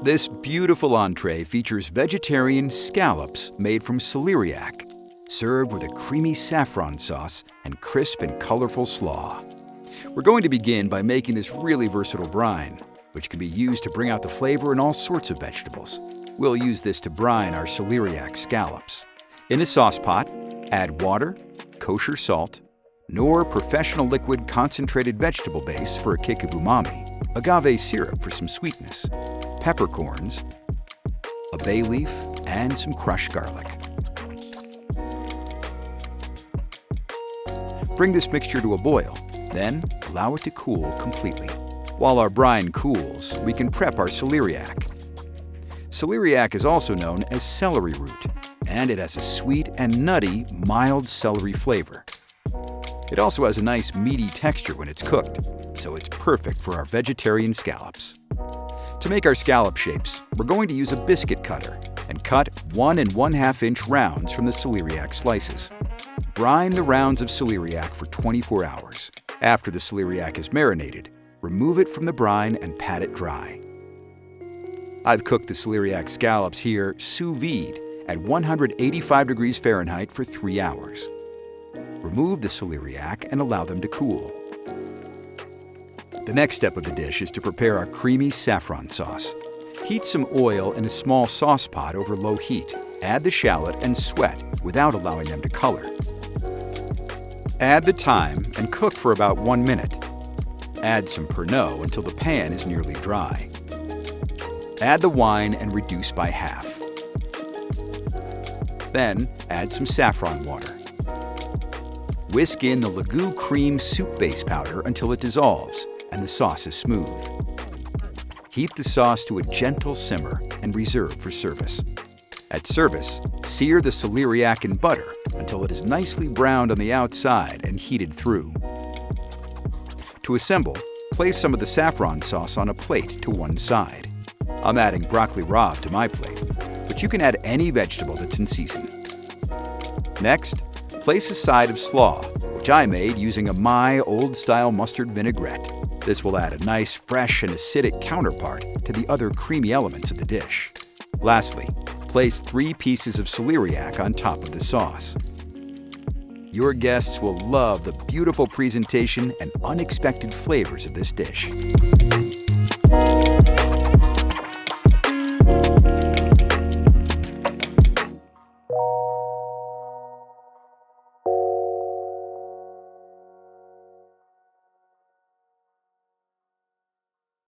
This beautiful entree features vegetarian scallops made from celeriac, served with a creamy saffron sauce and crisp and colorful slaw. We're going to begin by making this really versatile brine, which can be used to bring out the flavor in all sorts of vegetables. We'll use this to brine our celeriac scallops. In a sauce pot, add water, kosher salt, Knorr professional liquid concentrated vegetable base for a kick of umami, agave syrup for some sweetness, peppercorns, a bay leaf, and some crushed garlic. Bring this mixture to a boil, then allow it to cool completely. While our brine cools, we can prep our celeriac. Celeriac is also known as celery root, and it has a sweet and nutty, mild celery flavor. It also has a nice meaty texture when it's cooked, so it's perfect for our vegetarian scallops. To make our scallop shapes, we're going to use a biscuit cutter and cut 1 1/2 inch rounds from the celeriac slices. Brine the rounds of celeriac for 24 hours. After the celeriac is marinated, remove it from the brine and pat it dry. I've cooked the celeriac scallops here sous vide at 185 degrees Fahrenheit for 3 hours. Remove the celeriac and allow them to cool. The next step of the dish is to prepare our creamy saffron sauce. Heat some oil in a small sauce pot over low heat. Add the shallot and sweat without allowing them to color. Add the thyme and cook for about 1 minute. Add some Pernod until the pan is nearly dry. Add the wine and reduce by half. Then add some saffron water. Whisk in the Legout cream soup base powder until it dissolves and the sauce is smooth. Heat the sauce to a gentle simmer and reserve for service. At service, sear the celeriac in butter until it is nicely browned on the outside and heated through. To assemble, place some of the saffron sauce on a plate to one side. I'm adding broccoli rabe to my plate, but you can add any vegetable that's in season. Next, place a side of slaw, which I made using a My old-style mustard vinaigrette. This will add a nice, fresh, and acidic counterpart to the other creamy elements of the dish. Lastly, place 3 pieces of celeriac on top of the sauce. Your guests will love the beautiful presentation and unexpected flavors of this dish.